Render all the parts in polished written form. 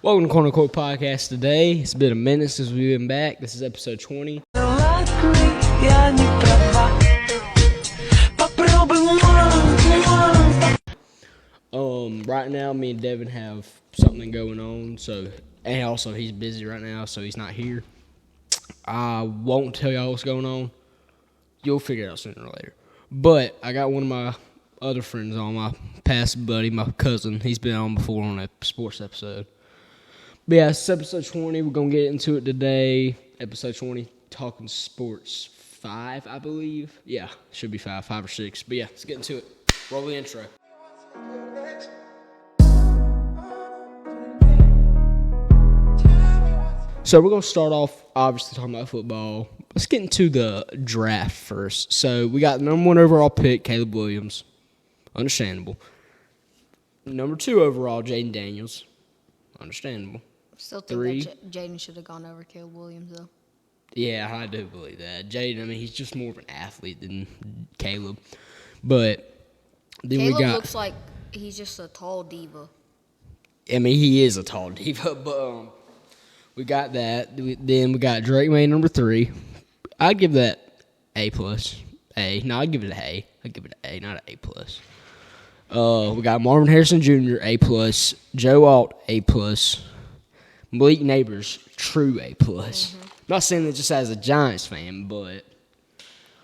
Welcome to Quote Unquote Podcast today. It's been a minute since we've been back. This is episode 20. Right now, me and Devin have something going on, and also he's busy right now, so he's not here. I won't tell y'all what's going on. You'll figure it out sooner or later. But I got one of my other friends on, my past buddy, my cousin. He's been on before on a sports episode. But yeah, it's episode 20. We're going to get into it today. Episode 20, Talkin Sports 5, I believe. Yeah, should be 5 or 6. But yeah, let's get into it. Roll the intro. So we're going to start off, obviously, talking about football. Let's get into the draft first. So we got the number 1 overall pick, Caleb Williams. Understandable. Number 2 overall, Jaden Daniels. Understandable. Still think that Jaden should have gone over Caleb Williams, though. Yeah, I do believe that. Jaden, he's just more of an athlete than Caleb. But then Caleb looks like he's just a tall diva. He is a tall diva, but we got that. Then we got Drake May, number 3. I'd give that A+. A. No, I'd give it an A. I'd give it an A, not an A+. We got Marvin Harrison Jr., A+. Joe Alt, A+. Malik Neighbors, true A+. Mm-hmm. Not saying that just as a Giants fan, but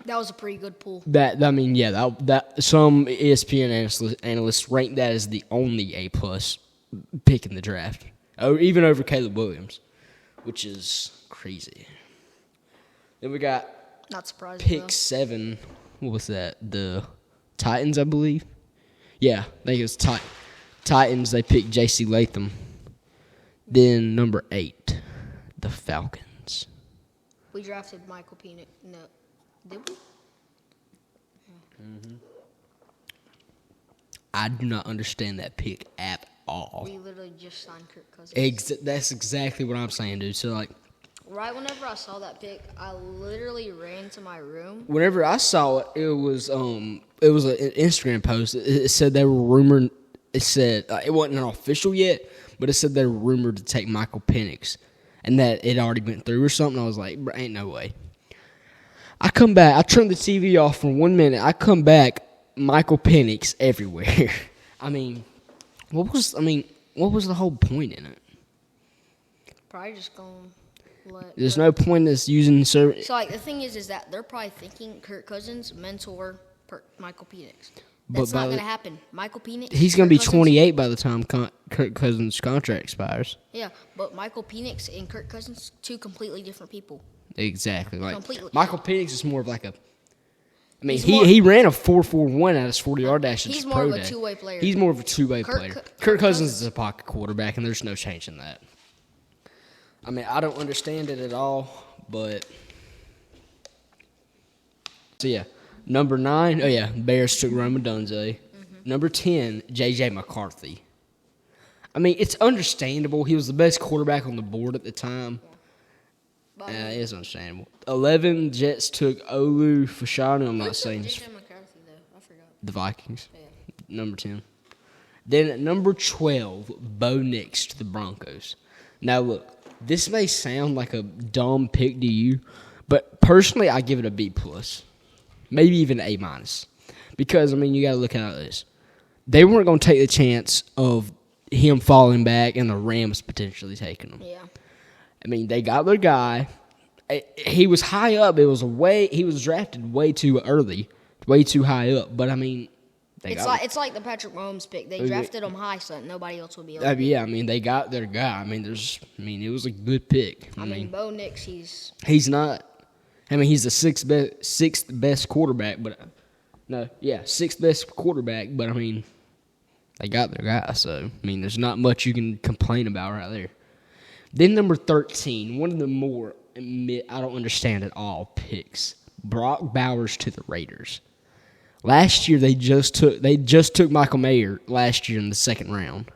that was a pretty good pull. That some ESPN analysts rank that as the only A+ pick in the draft, or even over Caleb Williams, which is crazy. Then we got not surprising pick 7. What was that? The Titans, I believe. Yeah, I think it was Titans. They picked J.C. Latham. Then number 8, the Falcons. We drafted Michael Penix. No, did we? Mm-hmm. I do not understand that pick at all. We literally just signed Kirk Cousins. That's exactly what I'm saying, dude. So, right whenever I saw that pick, I literally ran to my room. Whenever I saw it, it was an Instagram post. It said they were rumored. It said it wasn't an official yet, but it said they were rumored to take Michael Penix, and that it already went through or something. I was like, ain't no way. I come back. I turned the TV off for 1 minute. I come back. Michael Penix everywhere. What was the whole point in it? Probably just going. There's no point in using service. So, the thing is that they're probably thinking Kirk Cousins mentor Michael Penix. That's not going to happen. Michael Penix. He's going to be 28 by the time Kirk Cousins' contract expires. Yeah, but Michael Penix and Kirk Cousins, 2 completely different people. Exactly. Completely. Michael Penix is more of like a. He ran a 4.41 at his 40-yard dash. He's more of a two-way player. He's more of a two-way player. Kirk Cousins is a pocket quarterback, and there's no changing that. I don't understand it at all, but. So, yeah. Number 9, Bears took Rome Odunze. Mm-hmm. Number 10, J.J. McCarthy. It's understandable. He was the best quarterback on the board at the time. Yeah. It's understandable. 11, Jets took Olu Fashanu. I'm not saying J.J. McCarthy, though. I forgot. The Vikings. Yeah. Number 10. Then at number 12, Bo Nix to the Broncos. Now, look, this may sound like a dumb pick to you, but personally, I give it a B+. Maybe even A-. Because, you got to look at this. They weren't going to take the chance of him falling back and the Rams potentially taking him. Yeah. They got their guy. He was high up. He was drafted way too early, way too high up. But, it's like the Patrick Mahomes pick. They drafted him high so that nobody else would be able to. Yeah, they got their guy. It was a good pick. Bo Nix, he's not. He's the sixth best quarterback, sixth best quarterback. But they got their guy. So there's not much you can complain about right there. Then number 13, one of the more I don't understand at all picks, Brock Bowers to the Raiders. Last year they just took Michael Mayer last year in the 2nd round.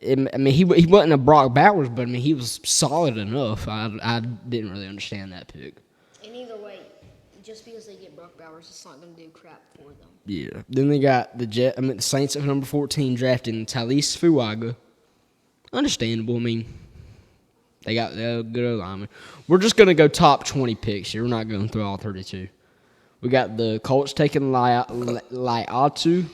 He wasn't a Brock Bowers, but he was solid enough. I didn't really understand that pick. And either way, just because they get Brock Bowers, it's not going to do crap for them. Yeah. Then they got the Saints at number 14 drafting Talise Fuaga. understandable. I mean, they got a good alignment. We're just going to go top 20 picks here. We're not going through all 32. We got the Colts taking Latu.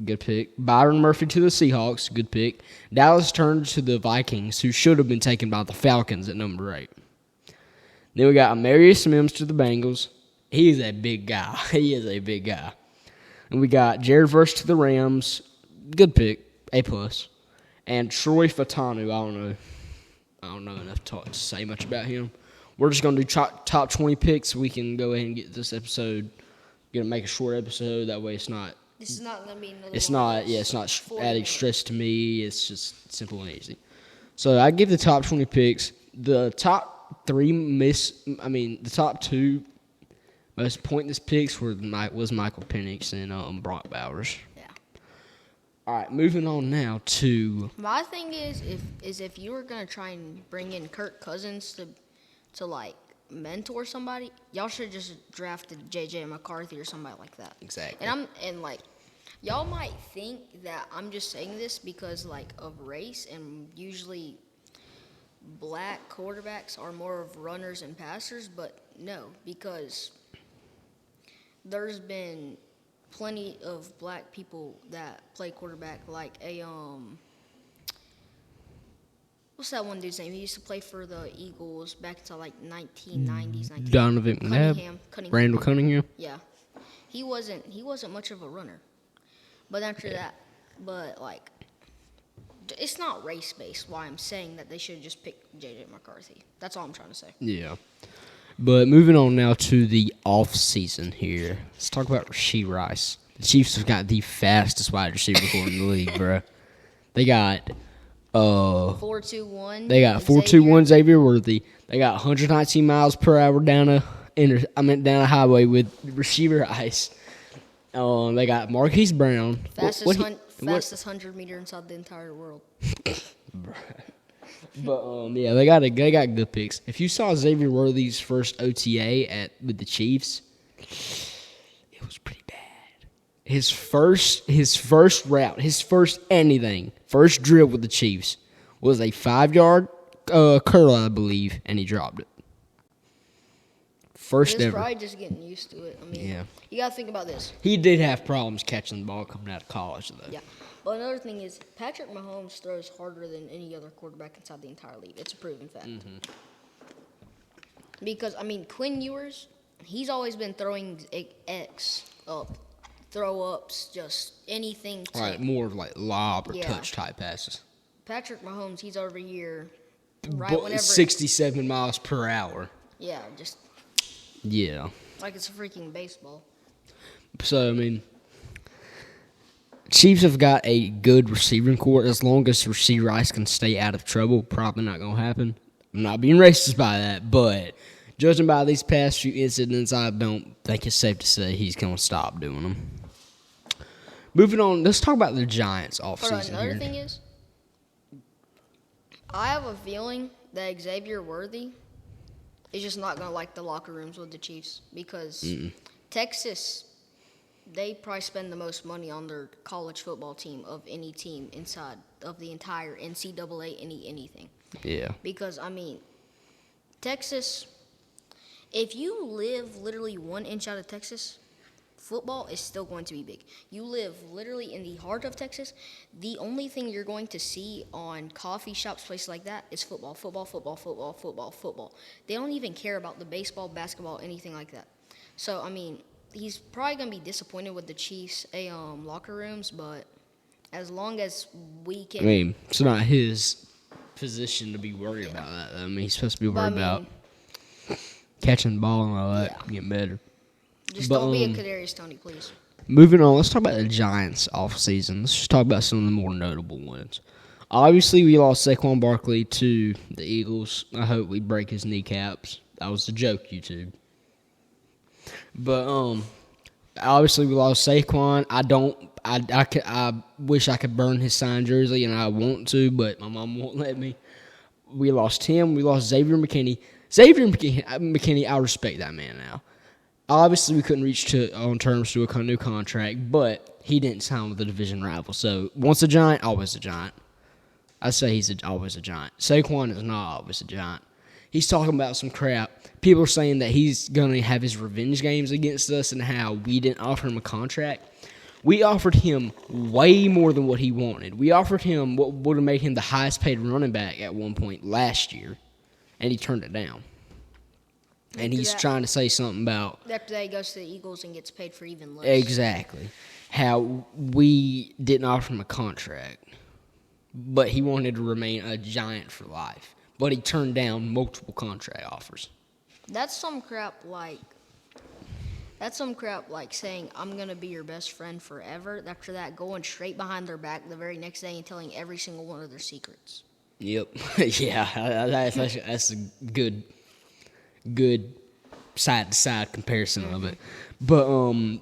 Good pick. Byron Murphy to the Seahawks. Good pick. Dallas turned to the Vikings, who should have been taken by the Falcons at number 8. Then we got Amarius Mims to the Bengals. He is a big guy. He is a big guy. And we got Jared Verse to the Rams. Good pick. A+. And Troy Fatanu. I don't know enough to say much about him. We're just going to do top 20 picks so we can go ahead and get this episode. Going to make a short episode. That way it's not. This is not going to be another It's one not, of yeah, those it's not 40 adding minutes. stress to me. It's just simple and easy. So I give the top 20 picks. The top 2 most pointless picks was Michael Penix and Brock Bowers. Yeah. All right, moving on now to My thing is if you were going to try and bring in Kirk Cousins to like mentor somebody, y'all should just drafted J.J. McCarthy or somebody like that. Exactly. And like y'all might think that I'm just saying this because like of race, and usually black quarterbacks are more of runners and passers, but no, because there's been plenty of black people that play quarterback, like what's that one dude's name? He used to play for the Eagles back into like 1990s. Donovan McNabb, Randall Cunningham. Yeah, he wasn't much of a runner, but after that, like, it's not race based. Why I'm saying that they should just pick J.J. McCarthy. That's all I'm trying to say. Yeah. But moving on now to the off season here. Let's talk about Rasheed Rice. The Chiefs have got the fastest wide receiver core in the league, bro. They got 4.21. They got 4.21 Xavier Worthy. They got 119 miles per hour down a highway with receiver Rice. They got Marquise Brown. Fastest 100 meter inside the entire world. But yeah, they got good picks. If you saw Xavier Worthy's first OTA with the Chiefs, it was pretty bad. His first route, first drill with the Chiefs was a 5-yard curl, I believe, and he dropped it. First He's ever. probably just getting used to it. I mean, Yeah. You got to think about this. He did have problems catching the ball coming out of college, though. Yeah. But another thing is, Patrick Mahomes throws harder than any other quarterback inside the entire league. It's a proven fact. Mm-hmm. Because, I mean, Quinn Ewers, he's always been throwing X up, throw ups, just anything. Right, more of like lob or Yeah. touch type passes. Patrick Mahomes, he's over here whenever. 67 miles per hour. Yeah, just Yeah. like it's a freaking baseball. So, I mean, Chiefs have got a good receiving core. As long as Rasheed Rice can stay out of trouble, probably not going to happen. I'm not being racist by that, but judging by these past few incidents, I don't think it's safe to say he's going to stop doing them. Moving on, let's talk about the Giants offseason Another here. thing is, I have a feeling that Xavier Worthy is just not going to like the locker rooms with the Chiefs because Texas, they probably spend the most money on their college football team of any team inside of the entire NCAA anything. Yeah. Because, I mean, Texas, if you live literally 1 inch out of Texas, football is still going to be big. You live literally in the heart of Texas. The only thing you're going to see on coffee shops, places like that, is football, football, football, football, football, football. They don't even care about the baseball, basketball, anything like that. So, I mean, he's probably going to be disappointed with the Chiefs' locker rooms, but as long as we can... I mean, it's not his position to be worried about that. I mean, he's supposed to be worried about catching the ball and all that, getting better. Just don't be a Kadarius Toney, please. Moving on, let's talk about the Giants offseason. Let's just talk about some of the more notable ones. Obviously, we lost Saquon Barkley to the Eagles. I hope we break his kneecaps. That was a joke, YouTube. But obviously we lost Saquon. I wish I could burn his signed jersey, and I want to, but my mom won't let me. We lost him. We lost Xavier McKinney. Xavier McKinney, I respect that man now. Obviously, we couldn't reach on terms to a new contract, but he didn't sign with a division rival. So once a Giant, always a Giant. I say he's always a giant. Saquon is not always a giant. He's talking about some crap. People are saying that he's going to have his revenge games against us and how we didn't offer him a contract. We offered him way more than what he wanted. We offered him what would have made him the highest paid running back at one point last year, and he turned it down. And he's trying to say something about... After that, he goes to the Eagles and gets paid for even less. Exactly. How we didn't offer him a contract, but he wanted to remain a giant for life. But he turned down multiple contract offers. That's some crap like saying, I'm going to be your best friend forever. After that, going straight behind their back the very next day and telling every single one of their secrets. Yep. Yeah, that's a good side-to-side comparison of it. But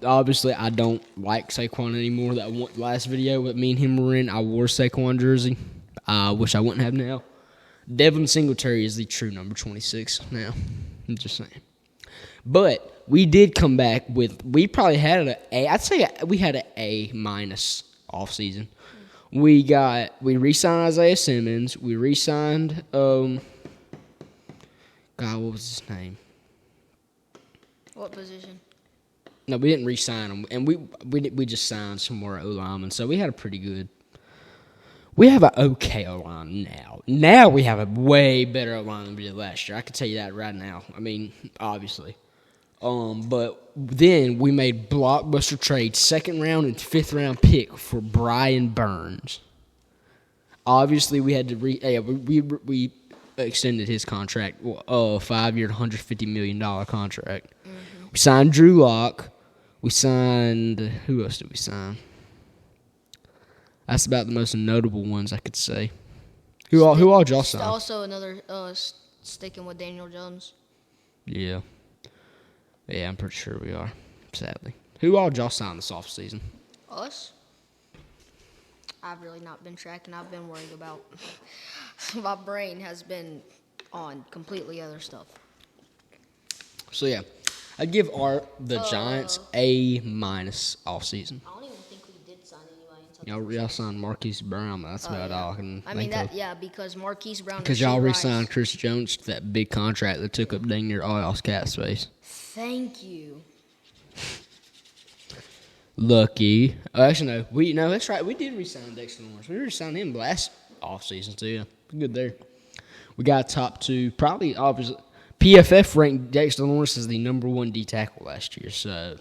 obviously, I don't like Saquon anymore. That last video that me and him were in, I wore a Saquon jersey. I wish I wouldn't have now. Devin Singletary is the true number 26 now. I'm just saying. But we did come back with, we probably had an A. I'd say we had an A- offseason. We re-signed Isaiah Simmons. We re-signed, God, what was his name? What position? No, we didn't re-sign him. And we just signed some more O-linemen. So we had a pretty good. We have an okay O-line now. Now we have a way better O-line than we did last year. I can tell you that right now. I mean, obviously. But then we made blockbuster trades, 2nd round and 5th round pick for Brian Burns. Obviously, we had to we extended his contract, 5-year, $150 million contract. Mm-hmm. We signed Drew Lock. We signed, who else did we sign? That's about the most notable ones I could say. Who all y'all signed? Also another sticking with Daniel Jones. Yeah. Yeah, I'm pretty sure we are, sadly. Who all y'all signed this offseason? Us? I've really not been tracking. I've been worried about... My brain has been on completely other stuff. So, yeah. I'd give the Giants A- offseason. I don't even think we did sign anybody. Y'all signed Marquise Brown. That's about all I can think of. Because Marquise Brown... Because y'all re-signed Chris Jones to that big contract that took up dang near all y'all's cap space. Thank you. Lucky. Oh, actually, no. That's right. We did re-sign Dexter Lawrence. We re-signed him last offseason, too. Yeah. Good there. We got top 2. Probably, obviously... PFF ranked Dexter Lawrence as the number 1 D tackle last year, so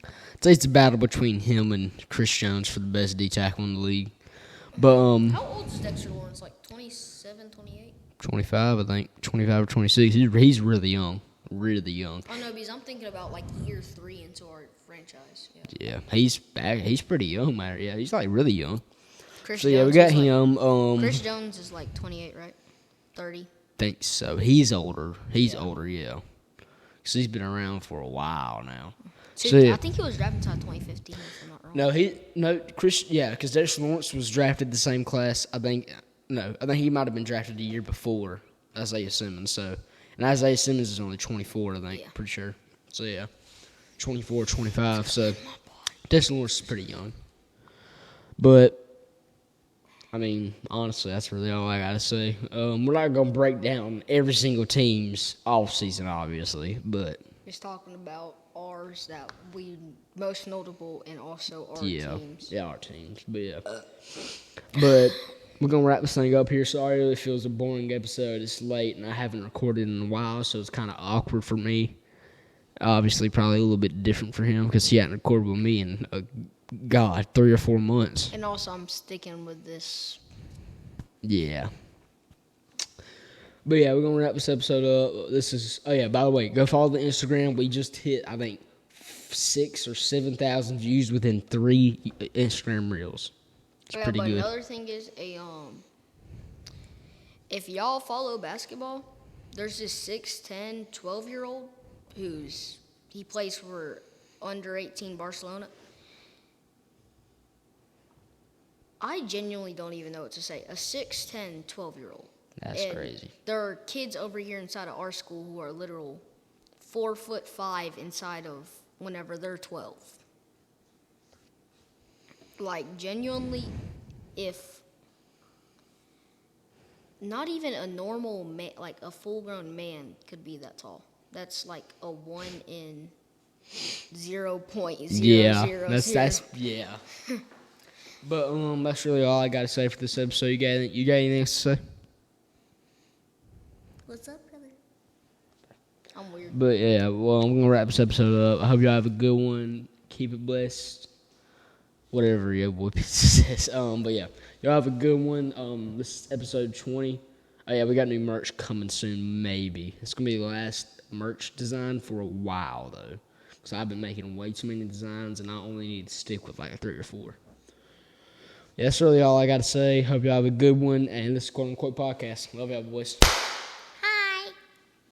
I'd say it's a battle between him and Chris Jones for the best D tackle in the league. But how old is Dexter Lawrence? Like 27, 28? 25, I think. 25 or 26. He's really young. Really young. Oh no, because I'm thinking about like year 3 into our franchise. Yeah, he's pretty young, man. Yeah, he's like really young. Chris We Jones got is him. Chris Jones is like 28, right? 30. Think so. He's older. Older, yeah. Because he's been around for a while now. I think he was drafted until 2015, if I'm not wrong. Because Dexter Lawrence was drafted the same class. I think he might have been drafted a year before Isaiah Simmons. So, and Isaiah Simmons is only 24, I think, pretty sure. So, yeah, 24, 25. So, Dexter Lawrence is pretty young. But, I mean, honestly, that's really all I got to say. We're not going to break down every single team's offseason, obviously, but... Just talking about ours that we most notable and also our teams. Yeah, our teams. But, yeah. But we're going to wrap this thing up here. Sorry if it feels a boring episode. It's late, and I haven't recorded in a while, so it's kind of awkward for me. Obviously, probably a little bit different for him because he hadn't recorded with me in 3 or 4 months. And also, I'm sticking with this. Yeah. But yeah, we're going to wrap this episode up. By the way, go follow the Instagram. We just hit, I think, 6,000 or 7,000 views within 3 Instagram reels. It's pretty good. Another thing is, if y'all follow basketball, there's this 6'10", 12-year-old he plays for under 18 Barcelona. I genuinely don't even know what to say. A 6'10", 12-year-old. That's crazy. There are kids over here inside of our school who are literal 4'5" inside of whenever they're 12. Like, genuinely, if not even a normal man, like a full-grown man, could be that tall. That's like a 1 in 0.000. Yeah, that's yeah. But that's really all I got to say for this episode. You got anything else to say? What's up, brother? I'm weird. But yeah, well, I'm gonna wrap this episode up. I hope y'all have a good one. Keep it blessed. Whatever your boy pizza says. But yeah, y'all have a good one. This is episode 20. Oh yeah, we got new merch coming soon. Maybe it's gonna be the last merch design for a while though, because I've been making way too many designs, and I only need to stick with like 3 or 4. Yeah, that's really all I got to say. Hope y'all have a good one, and this is Quote Unquote Podcast. Love y'all, boys.